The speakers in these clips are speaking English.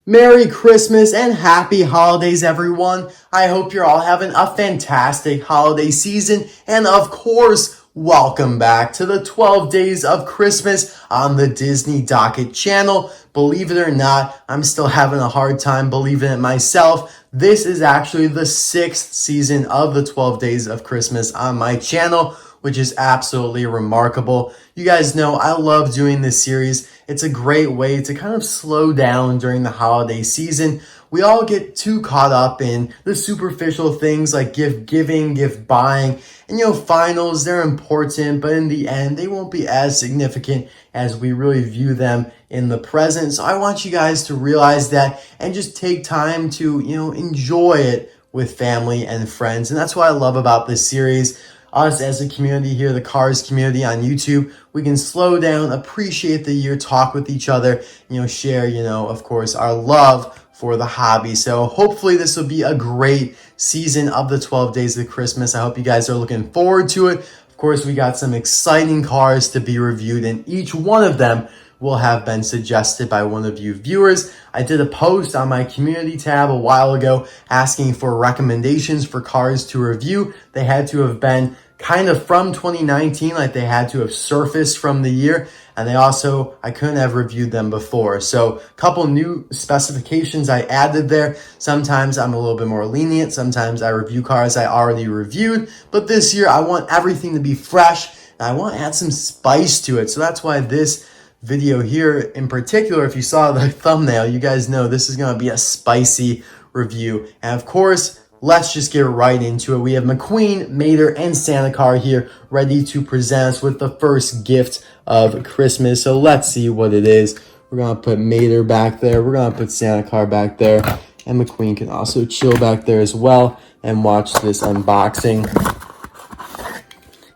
Merry Christmas and happy holidays, everyone. I hope you're all having a fantastic holiday season. And of course, welcome back to the 12 Days of Christmas on the Disney Docket channel. Believe it or not, I'm still having a hard time believing it myself. This is actually the 6th season of the 12 Days of Christmas on my channel, which is absolutely remarkable. You guys know I love doing this series. It's a great way to kind of slow down during the holiday season. We all get too caught up in the superficial things like gift giving, gift buying, and finals, they're important, but in the end, they won't be as significant as we really view them in the present. So I want you guys to realize that and just take time to, enjoy it with family and friends. And that's what I love about this series. Us as a community here, the Cars community on YouTube, we can slow down, appreciate the year, talk with each other, share, of course, our love for the hobby. So hopefully this will be a great season of the 12 Days of Christmas. I hope you guys are looking forward to it. Of course, we got some exciting cars to be reviewed, and each one of them will have been suggested by one of you viewers. I did a post on my community tab a while ago asking for recommendations for cars to review. They had to have been kind of from 2019, like they had to have surfaced from the year, and I couldn't have reviewed them before. So a couple new specifications I added there. Sometimes I'm a little bit more lenient. Sometimes I review cars I already reviewed, but this year I want everything to be fresh and I want to add some spice to it. So that's why this video here in particular, if you saw the thumbnail, you guys know this is going to be a spicy review. And of course, let's just get right into it. We have McQueen, Mater, and Santa Car here ready to present us with the first gift of Christmas. So let's see what it is. We're going to put Mater back there. We're going to put Santa Car back there. And McQueen can also chill back there as well and watch this unboxing.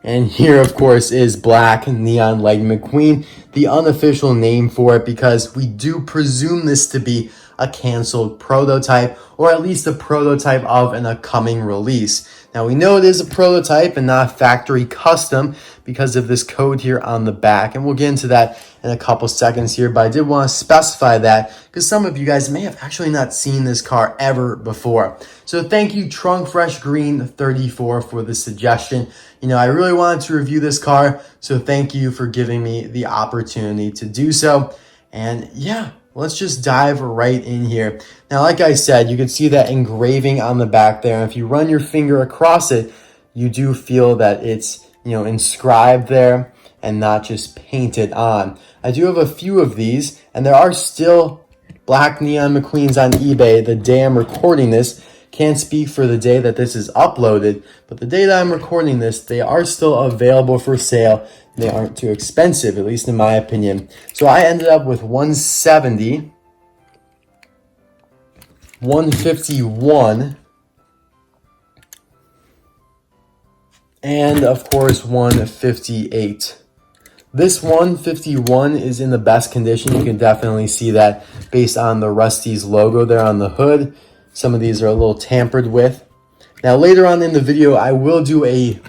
And here, of course, is Black Neon Light McQueen, the unofficial name for it, because we do presume this to be a canceled prototype, or at least a prototype of an upcoming release. Now, we know it is a prototype and not factory custom because of this code here on the back, and we'll get into that in a couple seconds here, but I did want to specify that because some of you guys may have actually not seen this car ever before. So thank you, Trunk Fresh Green 34, for the suggestion. I really wanted to review this car, so thank you for giving me the opportunity to do so. And yeah, let's just dive right in here. Now, like I said, you can see that engraving on the back there. And if you run your finger across it, you do feel that it's, inscribed there and not just painted on. I do have a few of these, and there are still Black Neon McQueens on eBay the day I'm recording this. Can't speak for the day that this is uploaded, but the day that I'm recording this, they are still available for sale. They aren't too expensive, at least in my opinion. So I ended up with 170, 151, and of course 158. This 151 is in the best condition. You can definitely see that based on the Rust-eze logo there on the hood. Some of these are a little tampered with. Now later on in the video, I will do a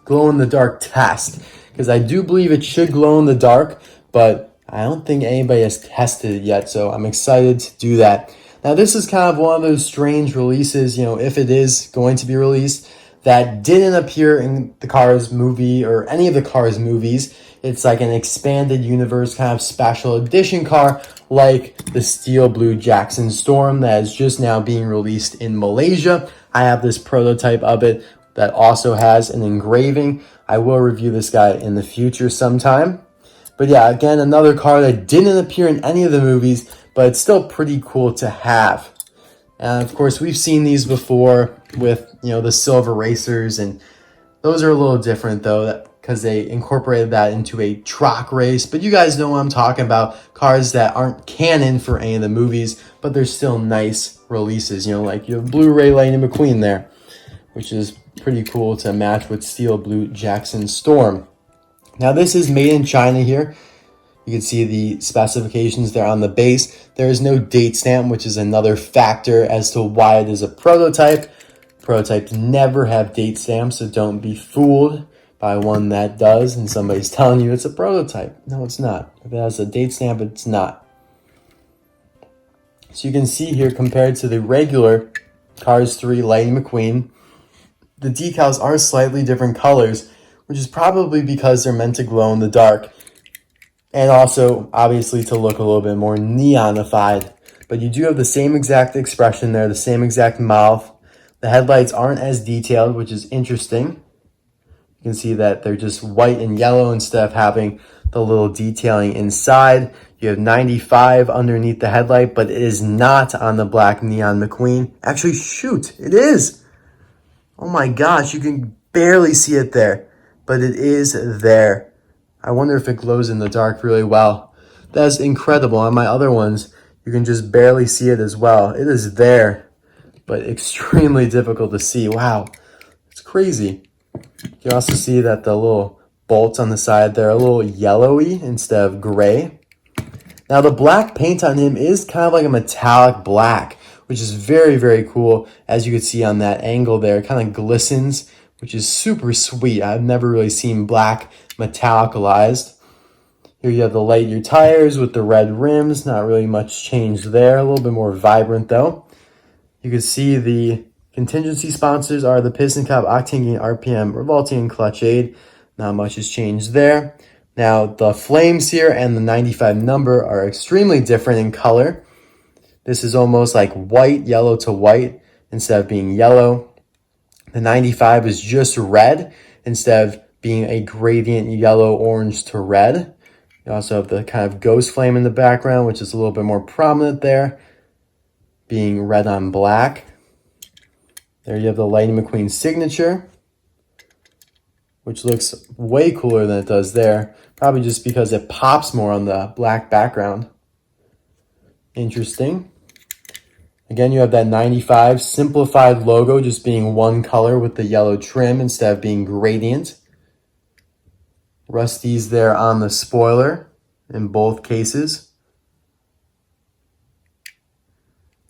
glow-in-the-dark test because I do believe it should glow in the dark, but I don't think anybody has tested it yet, so I'm excited to do that. Now this is kind of one of those strange releases, if it is going to be released, that didn't appear in the Cars movie or any of the Cars movies. It's like an expanded universe kind of special edition car, like the Steel Blue Jackson Storm that is just now being released in Malaysia. I have this prototype of it that also has an engraving. I will review this guy in the future sometime. But yeah, again, another car that didn't appear in any of the movies, but it's still pretty cool to have. And of course, we've seen these before with, the silver racers, and those are a little different though, because they incorporated that into a truck race. But you guys know what I'm talking about. Cars that aren't canon for any of the movies, but they're still nice releases. Like you have Blu-ray Lightning McQueen there, which is pretty cool to match with Steel Blue Jackson Storm. Now this is made in China here. You can see the specifications there on the base. There is no date stamp, which is another factor as to why it is a prototype. Prototypes never have date stamps, so don't be fooled by one that does and somebody's telling you it's a prototype. No, it's not. If it has a date stamp, it's not. So you can see here, compared to the regular Cars 3 Lightning McQueen, the decals are slightly different colors, which is probably because they're meant to glow in the dark. And also, obviously, to look a little bit more neonified. But you do have the same exact expression there, the same exact mouth. The headlights aren't as detailed, which is interesting. You can see that they're just white and yellow instead of having the little detailing inside. You have 95 underneath the headlight, but it is not on the black neon McQueen. Actually, shoot, it is. Oh my gosh, you can barely see it there, but it is there. I wonder if it glows in the dark really well. That's incredible. On my other ones, you can just barely see it as well. It is there, but extremely difficult to see. Wow, it's crazy. You can also see that the little bolts on the side, they're a little yellowy instead of gray. Now the black paint on him is kind of like a metallic black, which is very, very cool. As you can see on that angle there, it kind of glistens, which is super sweet. I've never really seen black metallicalized. Here you have the light-year tires with the red rims. Not really much change there. A little bit more vibrant though. You can see the contingency sponsors are the piston cup, octane gain, RPM, revolting, and clutch aid. Not much has changed there. Now the flames here and the 95 number are extremely different in color. This is almost like white, yellow to white instead of being yellow. The 95 is just red instead of being a gradient yellow, orange to red. You also have the kind of ghost flame in the background, which is a little bit more prominent there, being red on black. There you have the Lightning McQueen signature, which looks way cooler than it does there. Probably just because it pops more on the black background. Interesting. Again, you have that 95 simplified logo just being one color with the yellow trim instead of being gradient. Rust-eze there on the spoiler in both cases.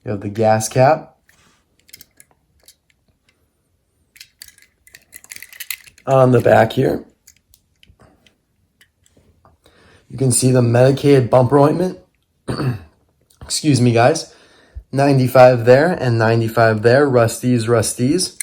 You have the gas cap. On the back here, you can see the medicated bumper ointment. Excuse me, guys. 95 there and 95 there. Rust-eze, Rust-eze.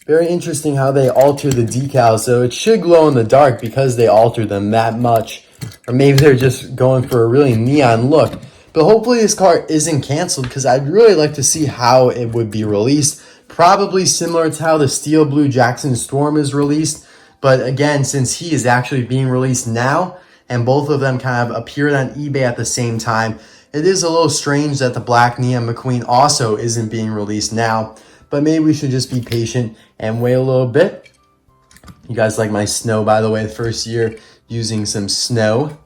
Very interesting how they alter the decals. So it should glow in the dark because they altered them that much. Or maybe they're just going for a really neon look. But hopefully this car isn't canceled because I'd really like to see how it would be released. Probably similar to how the Steel Blue Jackson Storm is released. But again, since he is actually being released now, and both of them kind of appeared on eBay at the same time, it is a little strange that the Black Neon McQueen also isn't being released now. But maybe we should just be patient and wait a little bit. You guys like my snow, by the way, the first year using some snow.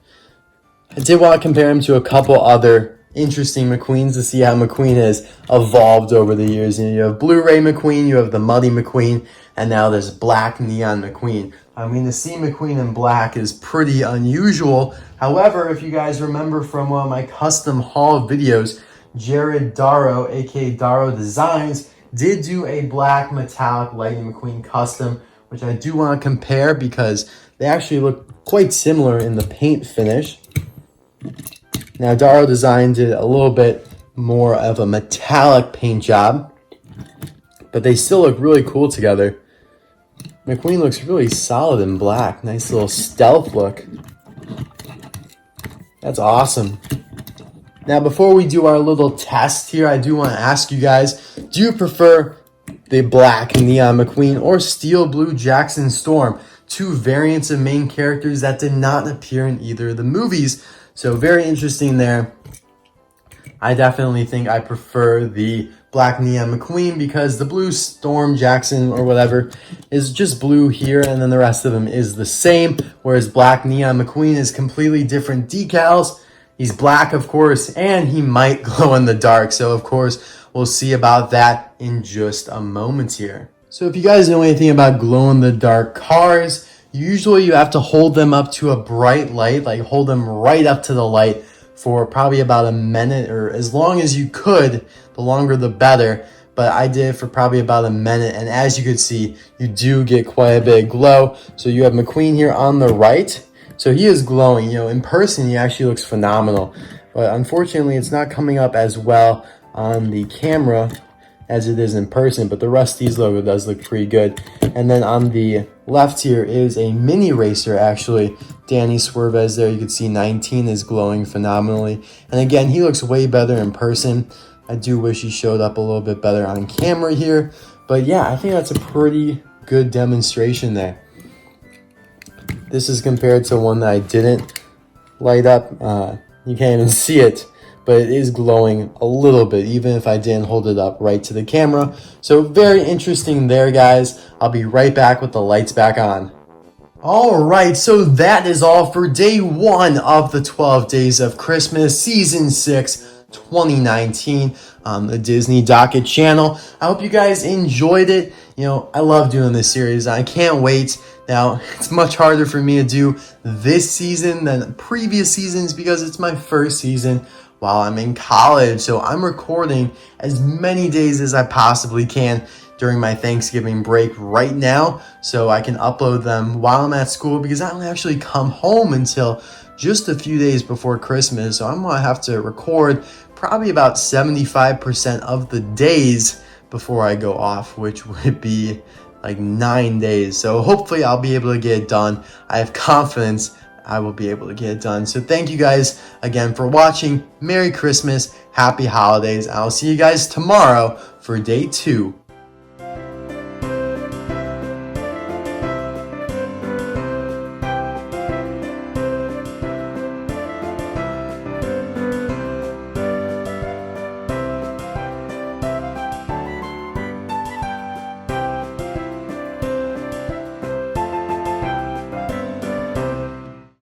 I did want to compare him to a couple other interesting McQueens to see how McQueen has evolved over the years. You have Blu-ray McQueen, you have the Muddy McQueen, and now there's Black Neon McQueen. I mean, to see McQueen in black is pretty unusual. However, if you guys remember from one of my custom haul videos, Jared Darrow, aka Darrow Designs, did do a black metallic Lightning McQueen custom, which I do want to compare because they actually look quite similar in the paint finish. Now, Darrow Design did a little bit more of a metallic paint job, but they still look really cool together. McQueen looks really solid in black. Nice little stealth look. That's awesome. Now, before we do our little test here, I do want to ask you guys, do you prefer the Black Neon McQueen or Steel Blue Jackson Storm? Two variants of main characters that did not appear in either of the movies. So very interesting there. I definitely think I prefer the Black Neon McQueen because the Blue Storm Jackson or whatever is just blue here and then the rest of them is the same. Whereas Black Neon McQueen is completely different decals. He's black, of course, and he might glow in the dark. So, of course, we'll see about that in just a moment here. So if you guys know anything about glow-in-the-dark cars, usually you have to hold them up to a bright light, like hold them right up to the light for probably about a minute or as long as you could. The longer the better. But I did it for probably about a minute, and as you can see, you do get quite a bit of glow. So you have McQueen here on the right. So he is glowing. In person, he actually looks phenomenal. But unfortunately, it's not coming up as well on the camera as it is in person. But the Rust-eze logo does look pretty good. And then on the left here is a mini racer, actually. Danny Swervez there. You can see 19 is glowing phenomenally. And again, he looks way better in person. I do wish he showed up a little bit better on camera here. But yeah, I think that's a pretty good demonstration there. This is compared to one that I didn't light up. You can't even see it, but it is glowing a little bit, even if I didn't hold it up right to the camera. So very interesting there, guys. I'll be right back with the lights back on. All right, so that is all for day 1 of the 12 Days of Christmas, Season 6, 2019 on the Disney Docket channel. I hope you guys enjoyed it. I love doing this series. I can't wait. Now, it's much harder for me to do this season than previous seasons because it's my first season while I'm in college. So I'm recording as many days as I possibly can during my Thanksgiving break right now so I can upload them while I'm at school because I don't actually come home until just a few days before Christmas. So I'm going to have to record probably about 75% of the days before I go off, which would be like 9 days. So hopefully I'll be able to get it done. I have confidence I will be able to get it done. So thank you guys again for watching. Merry Christmas, Happy Holidays. I'll see you guys tomorrow for day 2